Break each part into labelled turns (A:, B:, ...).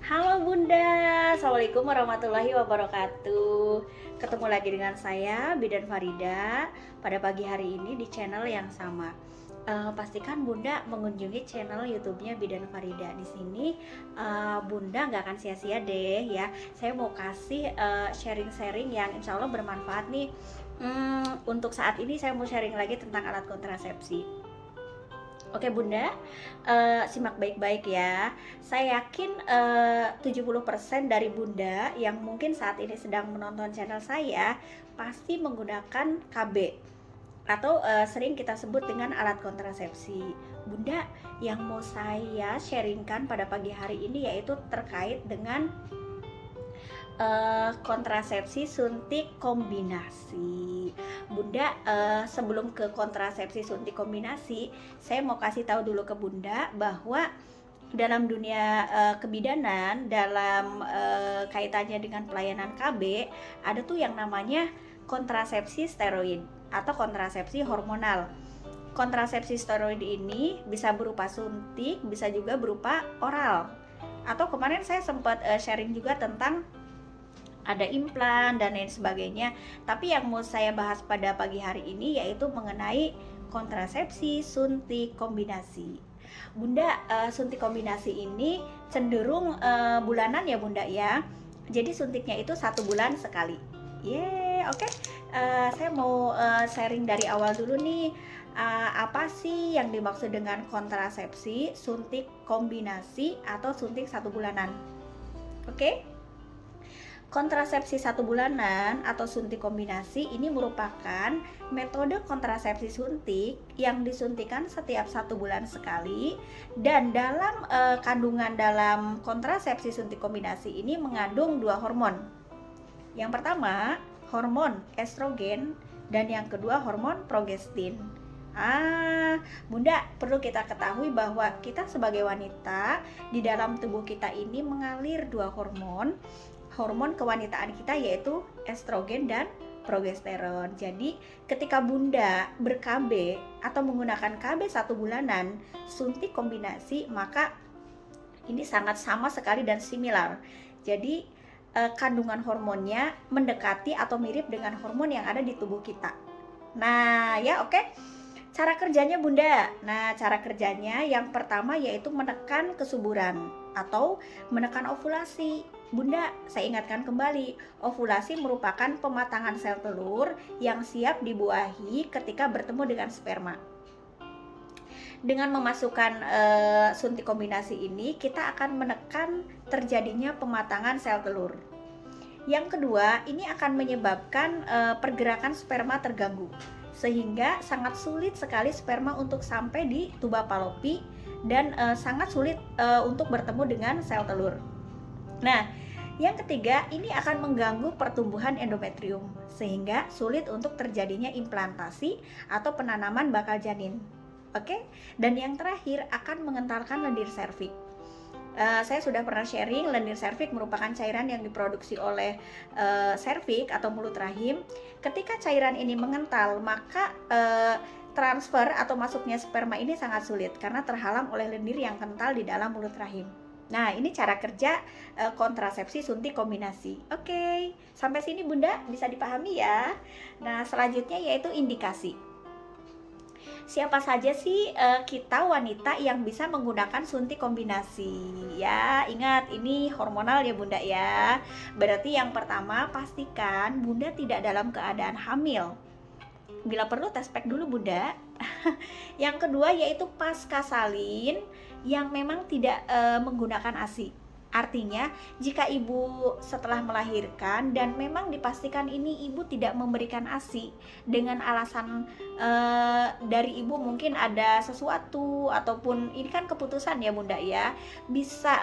A: Halo Bunda, Assalamualaikum warahmatullahi wabarakatuh. Ketemu lagi dengan saya, Bidan Farida, pada pagi hari ini di channel yang sama. Pastikan Bunda mengunjungi channel YouTube-nya Bidan Farida. Di sini Bunda nggak akan sia-sia deh ya. Saya mau kasih sharing-sharing yang insya Allah bermanfaat nih. Untuk saat ini saya mau sharing lagi tentang alat kontrasepsi. Oke Bunda, simak baik-baik ya. Saya yakin 70% dari Bunda yang mungkin saat ini sedang menonton channel saya pasti menggunakan KB atau sering kita sebut dengan alat kontrasepsi. Bunda, yang mau saya sharingkan pada pagi hari ini yaitu terkait dengan kontrasepsi suntik kombinasi. Bunda, sebelum ke kontrasepsi suntik kombinasi, saya mau kasih tahu dulu ke Bunda bahwa dalam dunia kebidanan, dalam kaitannya dengan pelayanan KB, ada tuh yang namanya kontrasepsi steroid atau kontrasepsi hormonal. Kontrasepsi steroid ini bisa berupa suntik, bisa juga berupa oral. Atau kemarin saya sempat sharing juga tentang ada implan dan lain sebagainya. Tapi yang mau saya bahas pada pagi hari ini yaitu mengenai kontrasepsi suntik kombinasi. Bunda, suntik kombinasi ini cenderung bulanan ya Bunda ya. Jadi suntiknya itu 1 bulan sekali. Oke. Saya mau sharing dari awal dulu nih. Apa sih yang dimaksud dengan kontrasepsi suntik kombinasi atau suntik 1 bulanan? Oke. Kontrasepsi 1 bulanan atau suntik kombinasi ini merupakan metode kontrasepsi suntik yang disuntikan setiap 1 bulan sekali, dan dalam kandungan dalam kontrasepsi suntik kombinasi ini mengandung 2 hormon. Yang pertama, hormon estrogen, dan yang kedua hormon progestin. Bunda, perlu kita ketahui bahwa kita sebagai wanita, di dalam tubuh kita ini mengalir 2 hormon kewanitaan kita, yaitu estrogen dan progesteron. Jadi ketika Bunda ber-KB atau menggunakan KB 1 bulanan suntik kombinasi, maka ini sangat sama sekali dan similar. Jadi kandungan hormonnya mendekati atau mirip dengan hormon yang ada di tubuh kita. Nah ya, oke. Cara kerjanya Bunda. Nah, cara kerjanya yang pertama yaitu menekan kesuburan atau menekan ovulasi. Bunda, saya ingatkan kembali, ovulasi merupakan pematangan sel telur yang siap dibuahi ketika bertemu dengan sperma. Dengan memasukkan suntik kombinasi ini, kita akan menekan terjadinya pematangan sel telur. Yang kedua, ini akan menyebabkan pergerakan sperma terganggu, sehingga sangat sulit sekali sperma untuk sampai di tuba Fallopi dan sangat sulit untuk bertemu dengan sel telur. Nah, yang ketiga, ini akan mengganggu pertumbuhan endometrium sehingga sulit untuk terjadinya implantasi atau penanaman bakal janin. Oke? Dan yang terakhir, akan mengentalkan lendir serviks. Saya sudah pernah sharing, lendir serviks merupakan cairan yang diproduksi oleh serviks atau mulut rahim. Ketika cairan ini mengental, maka transfer atau masuknya sperma ini sangat sulit karena terhalang oleh lendir yang kental di dalam mulut rahim. Nah, ini cara kerja kontrasepsi suntik kombinasi. Oke, sampai sini Bunda bisa dipahami ya. Nah, selanjutnya yaitu indikasi. Siapa saja sih kita wanita yang bisa menggunakan suntik kombinasi? Ya, ingat ini hormonal ya Bunda ya. Berarti yang pertama, pastikan Bunda tidak dalam keadaan hamil. Bila perlu tes pack dulu Bunda. Yang kedua yaitu pasca salin yang memang tidak menggunakan ASI. Artinya, jika ibu setelah melahirkan dan memang dipastikan ini ibu tidak memberikan ASI dengan alasan dari ibu mungkin ada sesuatu, ataupun ini kan keputusan ya Bunda ya, bisa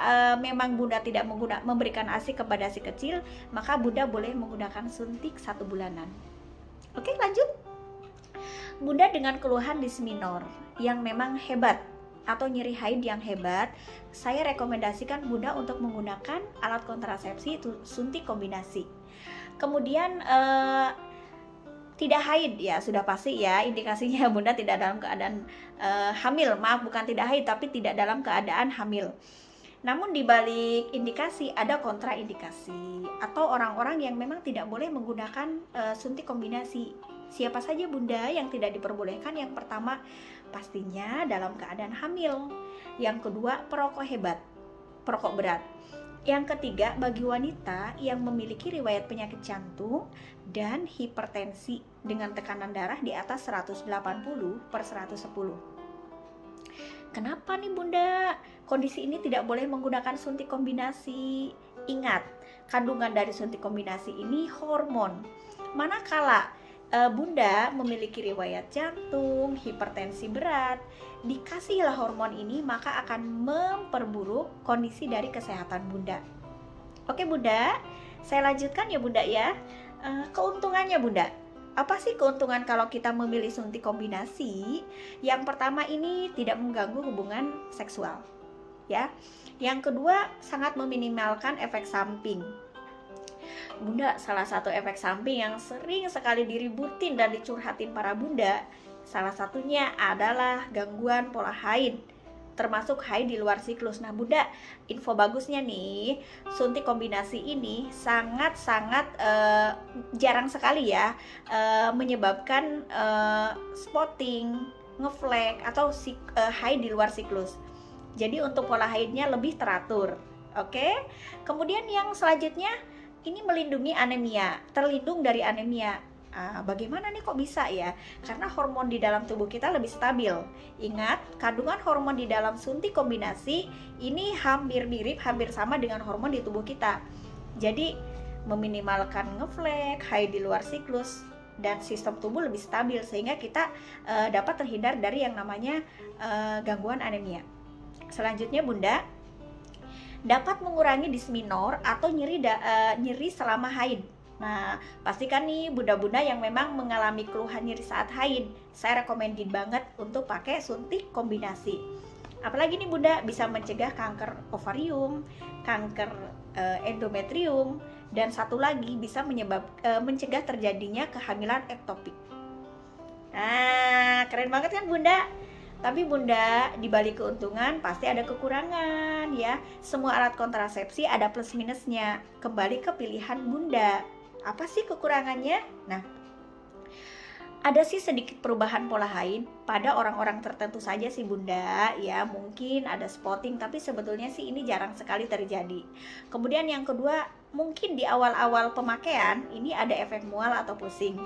A: memang Bunda tidak memberikan ASI kepada si kecil, maka Bunda boleh menggunakan suntik 1 bulanan. Oke, lanjut. Bunda dengan keluhan dismenor yang memang hebat atau nyeri haid yang hebat, saya rekomendasikan Bunda untuk menggunakan alat kontrasepsi suntik kombinasi. Kemudian tidak haid ya, sudah pasti ya indikasinya Bunda tidak dalam keadaan hamil. Maaf, bukan tidak haid tapi tidak dalam keadaan hamil. Namun di balik indikasi ada kontraindikasi atau orang-orang yang memang tidak boleh menggunakan suntik kombinasi. Siapa saja Bunda yang tidak diperbolehkan? Yang pertama, pastinya dalam keadaan hamil. Yang kedua, perokok hebat, perokok berat. Yang ketiga, bagi wanita yang memiliki riwayat penyakit jantung dan hipertensi dengan tekanan darah di atas 180/110. Kenapa nih Bunda? Kondisi ini tidak boleh menggunakan suntik kombinasi. Ingat, kandungan dari suntik kombinasi ini hormon. Manakala Bunda memiliki riwayat jantung, hipertensi berat, dikasihlah hormon ini maka akan memperburuk kondisi dari kesehatan Bunda. Oke Bunda, saya lanjutkan ya Bunda ya. Keuntungannya Bunda, apa sih keuntungan kalau kita memilih suntik kombinasi? Yang pertama, ini tidak mengganggu hubungan seksual, ya. Yang kedua, sangat meminimalkan efek samping. Bunda, salah satu efek samping yang sering sekali diributin dan dicurhatin para bunda, salah satunya adalah gangguan pola haid, termasuk haid di luar siklus. Nah Bunda, info bagusnya nih, suntik kombinasi ini sangat-sangat jarang sekali ya menyebabkan spotting, ngeflek atau haid di luar siklus. Jadi untuk pola haidnya lebih teratur. Oke. Kemudian yang selanjutnya, ini melindungi anemia, terlindung dari anemia. Bagaimana nih kok bisa ya? Karena hormon di dalam tubuh kita lebih stabil. Ingat, kandungan hormon di dalam suntik kombinasi ini hampir mirip, hampir sama dengan hormon di tubuh kita. Jadi meminimalkan ngeflek, haid di luar siklus, dan sistem tubuh lebih stabil sehingga kita dapat terhindar dari yang namanya gangguan anemia. Selanjutnya Bunda, dapat mengurangi disminor atau nyeri selama haid. Nah, pastikan nih bunda-bunda yang memang mengalami keluhan nyeri saat haid, saya recommended banget untuk pakai suntik kombinasi. Apalagi nih Bunda, bisa mencegah kanker ovarium, kanker endometrium, dan satu lagi bisa mencegah terjadinya kehamilan ektopik. Nah, keren banget kan Bunda? Tapi Bunda, di balik keuntungan pasti ada kekurangan ya. Semua alat kontrasepsi ada plus minusnya. Kembali ke pilihan Bunda. Apa sih kekurangannya? Nah, ada sih sedikit perubahan pola haid pada orang-orang tertentu saja sih Bunda ya. Mungkin ada spotting, tapi sebetulnya sih ini jarang sekali terjadi. Kemudian yang kedua, mungkin di awal-awal pemakaian ini ada efek mual atau pusing.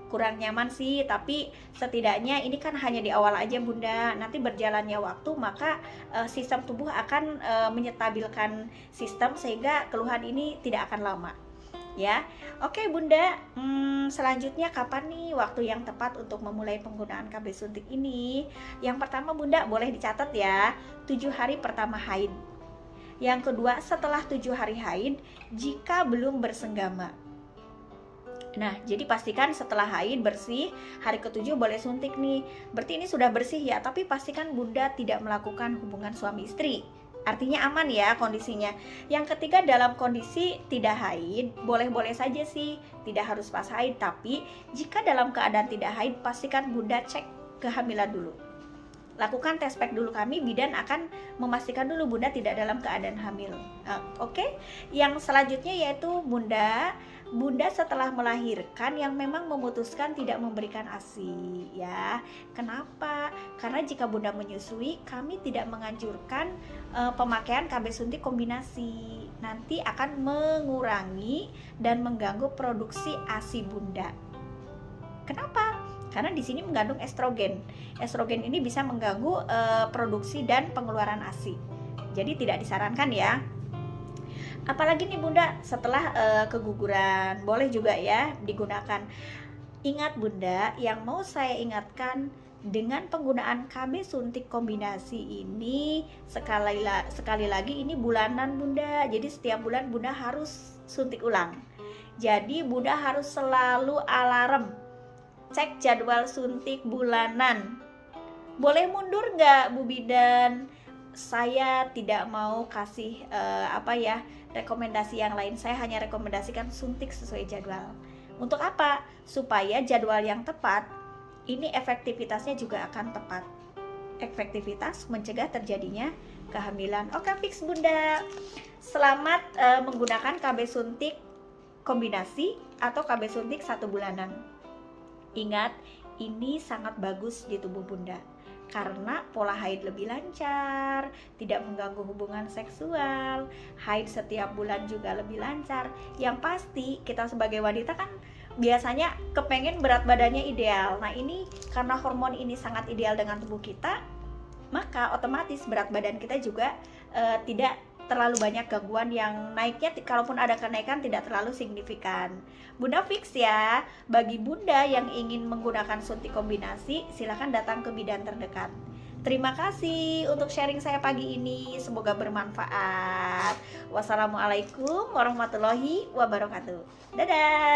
A: Kurang nyaman sih, tapi setidaknya ini kan hanya di awal aja Bunda. Nanti berjalannya waktu maka sistem tubuh akan menyetabilkan sistem sehingga keluhan ini tidak akan lama ya. Oke Bunda, selanjutnya kapan nih waktu yang tepat untuk memulai penggunaan KB suntik ini? Yang pertama Bunda, boleh dicatat ya, 7 hari pertama haid. Yang kedua, setelah 7 hari haid jika belum bersenggama. Nah, jadi pastikan setelah haid bersih, hari ke-7 boleh suntik nih. Berarti ini sudah bersih ya, tapi pastikan Bunda tidak melakukan hubungan suami istri. Artinya aman ya kondisinya. Yang ketiga, dalam kondisi tidak haid, boleh-boleh saja sih, tidak harus pas haid. Tapi jika dalam keadaan tidak haid, pastikan Bunda cek kehamilan dulu. Lakukan tes pack dulu, kami bidan akan memastikan dulu Bunda tidak dalam keadaan hamil. Oke. Yang selanjutnya yaitu Bunda setelah melahirkan yang memang memutuskan tidak memberikan ASI ya. Kenapa? Karena jika Bunda menyusui, kami tidak menganjurkan pemakaian KB suntik kombinasi. Nanti akan mengurangi dan mengganggu produksi ASI Bunda. Kenapa? Karena di sini mengandung estrogen. Estrogen ini bisa mengganggu produksi dan pengeluaran ASI. Jadi tidak disarankan ya. Apalagi nih Bunda, setelah keguguran boleh juga ya digunakan. Ingat Bunda, yang mau saya ingatkan, dengan penggunaan KB suntik kombinasi ini sekali lagi ini bulanan Bunda. Jadi setiap bulan Bunda harus suntik ulang. Jadi Bunda harus selalu alarm, cek jadwal suntik bulanan. Boleh mundur nggak Bu Bidan? Saya tidak mau kasih rekomendasi yang lain. Saya hanya rekomendasikan suntik sesuai jadwal. Untuk apa? Supaya jadwal yang tepat ini efektivitasnya juga akan tepat. Efektivitas mencegah terjadinya kehamilan. Oke, fix Bunda. Selamat menggunakan KB suntik kombinasi atau KB suntik 1 bulanan. Ingat, ini sangat bagus di tubuh Bunda karena pola haid lebih lancar, tidak mengganggu hubungan seksual, haid setiap bulan juga lebih lancar. Yang pasti kita sebagai wanita kan biasanya kepengen berat badannya ideal. Nah ini karena hormon ini sangat ideal dengan tubuh kita, maka otomatis berat badan kita juga tidak terlalu banyak gangguan, yang naiknya kalaupun ada kenaikan tidak terlalu signifikan. Bunda fix ya. Bagi Bunda yang ingin menggunakan suntik kombinasi, silahkan datang ke bidan terdekat. Terima kasih untuk sharing saya pagi ini, semoga bermanfaat. Wassalamualaikum warahmatullahi wabarakatuh. Dadah.